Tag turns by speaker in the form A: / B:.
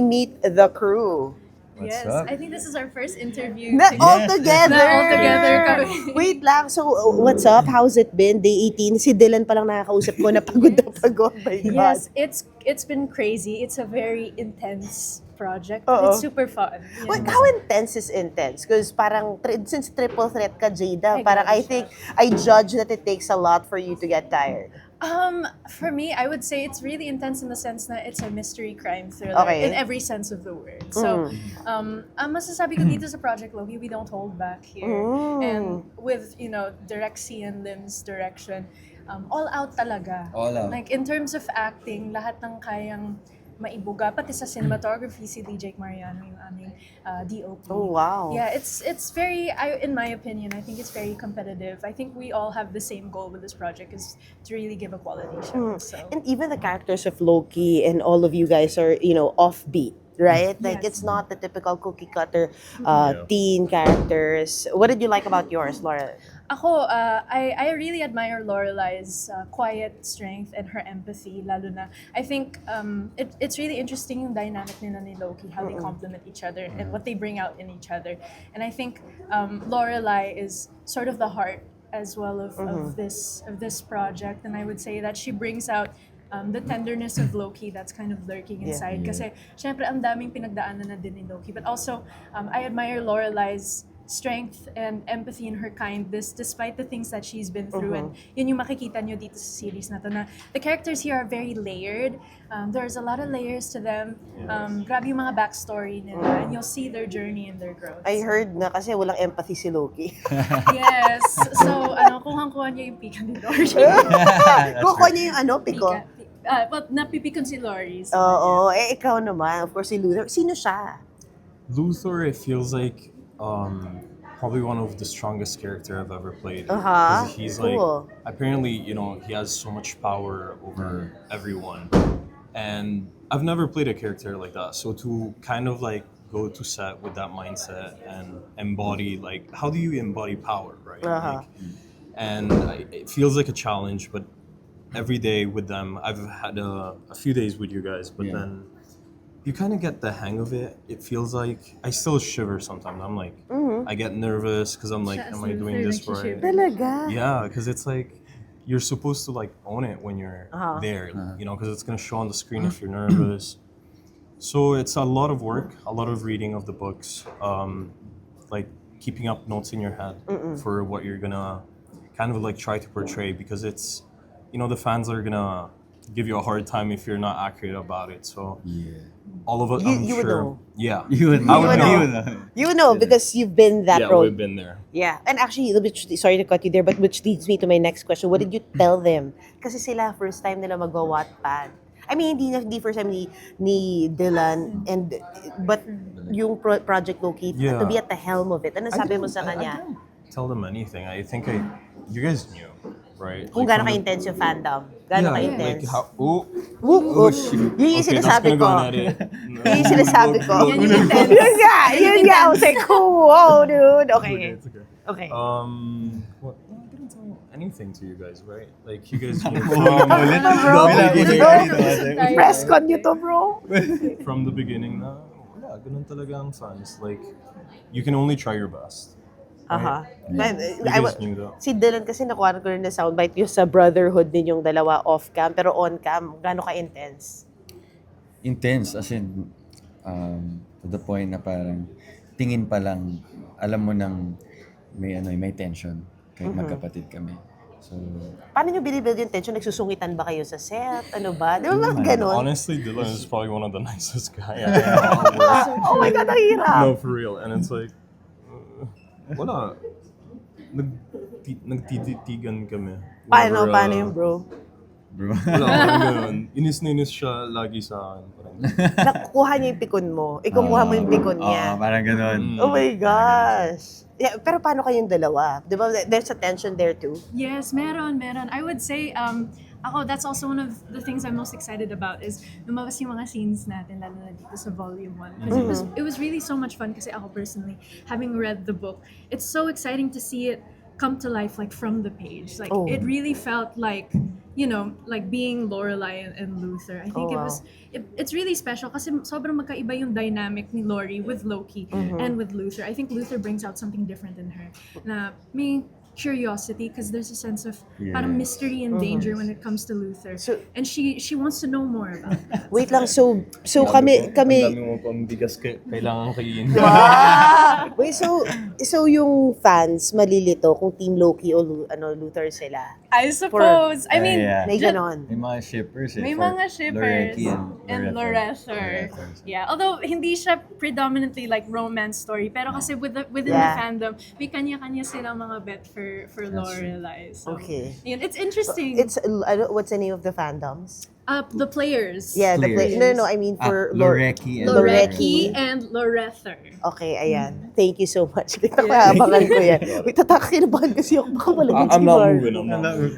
A: Meet the crew.
B: What's
C: Yes,
B: up?
C: I think this is our first interview.
A: Na all
B: Yes.
A: together.
C: Na all together kami.
A: Wait lang. So, what's up? How's it been? Day 18. Si Dylan pa lang nakakausap ko na pagod na pagod. My God.
C: Yes, it's been crazy. It's a very intense project. But
A: Oo.
C: it's super fun. you
A: Wait,
C: know?
A: how intense is intense? Because parang, since triple threat ka, Jada,
C: Ay,
A: parang I
C: grabe
A: think, I judge that it takes a lot for you to get tired.
C: For me, I would say it's really intense in the sense that it's a mystery crime thriller
A: Okay.
C: in every sense of the word. So, ang masasabi ko dito sa Project Loki, we don't hold back here. And with, Direct C and Lim's direction, all out talaga.
B: All out.
C: Like, in terms of acting, lahat ng kayang maibuga, pati sa cinematography, si DJ Mariano, yung aming DOP.
A: Oh, wow.
C: Yeah, it's very, in my opinion, I think it's very competitive. I think we all have the same goal with this project, is to really give a quality show. So.
A: And even the characters of Loki and all of you guys are, offbeat, right? Like,
C: Yes.
A: it's not the typical cookie cutter teen characters. What did you like about yours, Laura?
C: Ako, I really admire Lorelai's quiet strength and her empathy, lalo na. I think it's really interesting yung dynamic nila ni Loki, how they complement each other and what they bring out in each other. And I think Lorelai is sort of the heart as well of this project, and I would say that she brings out the tenderness of Loki that's kind of lurking inside. Kasi, syempre, ang daming pinagdaanan na din ni Loki. But also, I admire Lorelai's strength and empathy in her kindness despite the things that she's been through. And yun yung makikita nyo dito sa series na to, na the characters here are very layered. There's a lot of layers to them. Grabe yung mga backstory nila, and you'll see their journey and their growth.
A: I heard na kasi walang empathy si Loki.
C: Yes. So, kuhang-kuha niya yung pika ni Lori.
A: Kukuha niya yung piko.
C: Well, napipikon si Lori. So,
A: Oo, ikaw naman. Of course, si Luther. Sino siya?
D: Luthor, it feels like probably one of the strongest character I've ever played.
A: Uh-huh.
D: 'Cause he's
A: Cool.
D: like, apparently, he has so much power over everyone. And I've never played a character like that. So to kind of like go to set with that mindset and embody, like, how do you embody power, right?
A: Uh-huh.
D: Like, and it feels like a challenge, but every day with them, I've had a few days with you guys, but then you kind of get the hang of it. It feels like I still shiver sometimes. I'm like, I get nervous because I'm like,
C: Siya,
D: am I
C: si
D: doing
C: Luther,
D: this
C: nagsishiver.
D: right?
A: Talaga?
D: Yeah, because it's like you're supposed to like own it when you're there, because it's gonna show on the screen if you're nervous. So it's a lot of work, a lot of reading of the books, like keeping up notes in your head for what you're gonna kind of like try to portray, because it's, the fans are gonna give you a hard time if you're not accurate about it. So all of us, I'm
A: You would
D: sure.
A: know.
D: Yeah.
B: You would
D: I would
B: know.
D: know.
A: You know, because you've been that
D: Yeah,
A: role.
D: we've been there.
A: Yeah. And actually, sorry to cut you there, but which leads me to my next question. What did you tell them? Kasi sila, first time nila mag-Wattpad. I mean, hindi first time ni Dylan, but yung Project Loki,
D: Yeah.
A: to be at the helm of it. Ano sabi mo sa
D: I
A: kanya?
D: didn't tell them anything. I think you guys knew, right?
A: Kung
D: Like,
A: gaano
D: from the-
A: ka-intense yung fandom. Gaano
D: Yeah,
A: ka-intense.
D: like how, oh,
A: Woo!
D: shoot.
A: Yun yung
D: Okay, that's
A: sinasabi
D: gonna go
A: ko.
D: in edit.
A: Yun yung sinasabi ko.
C: Yan yung intense.
A: Yun nga. I was like, whoa, dude. Okay.
D: It's okay.
A: Okay.
D: What? No, I didn't tell anything to you guys, right? Like you guys knew
B: Ulit.
A: Bro,
C: Tayo.
A: press con nyo to, bro.
D: from the beginning na, wala, ganun talaga ang fans. Like, you can only try your best.
A: Aha. Man,
D: You guys knew that.
A: si Dylan kasi nakuha ko rin na soundbite yung sa brotherhood ninyong dalawa off-cam, pero on-cam, gaano ka-intense?
B: Intense, as in, to the point na parang tingin pa lang, alam mo nang may tension. Kahit magkapatid kami. So,
A: Paano nyo binibuild yung tension? Nagsusungitan ba kayo sa set? Ano ba? Di ba mga ganun?
D: Honestly, Dylan is probably one of the nicest guys I ever worked.
A: Oh my God, ang hirap!
D: No, for real. And it's like, wala. Nagtititigan kami.
A: Paano
D: Whenever,
A: yung bro?
B: bro.
D: Wala, parang ganun. Inis na inis siya lagi sa akin. Parang,
A: Nakukuha niya yung pikon mo. Ikukuha mo yung pikon niya.
B: Parang ganun.
A: Oh my gosh! Yeah, pero paano kayong dalawa? Di ba, there's a tension there too?
C: Yes, meron. I would say, that's also one of the things I'm most excited about is lumabas yung mga scenes natin, lalo na dito sa Volume 1. Because it was really so much fun kasi ako personally, having read the book, it's so exciting to see it come to life like from the page. Like, it really felt like, you know, like being Lorelai and Luther. I think
A: Oh, wow.
C: it's really special kasi sobrang magkaiba yung dynamic ni Lori with Loki and with Luther. I think Luther brings out something different in her. Na may curiosity because there's a sense of parang mystery and danger when it comes to Luther. And she wants to know more about that.
A: Wait lang, so kami
D: Ang dami mo pang bigas kailangan kainin.
A: Wait, so yung fans malilito kung Team Loki o Luther sila.
C: I suppose. I mean,
A: May ganon.
B: May mga shippers
C: may
B: for
C: mga shippers
B: Loretti
C: and Lorether.
B: Lorether.
C: Yeah, although hindi siya predominantly like romance story, pero kasi within the
A: Yeah.
C: fandom, may kanya-kanya silang mga bet for Lorelai. So,
A: Okay.
C: yun, it's interesting.
A: It's what's the name of the fandoms?
C: The players.
A: Yeah, the
B: Players.
A: No, I mean for
B: Lorecki and
C: Lorecki and Lorether.
A: Okay, ayan. Thank you so much. Kita ko, abangan ko yan. Wait, tatakinabahan kasi ako. Baka malagyan si
D: I'm not
A: Mark.
D: moving. I'm not moving.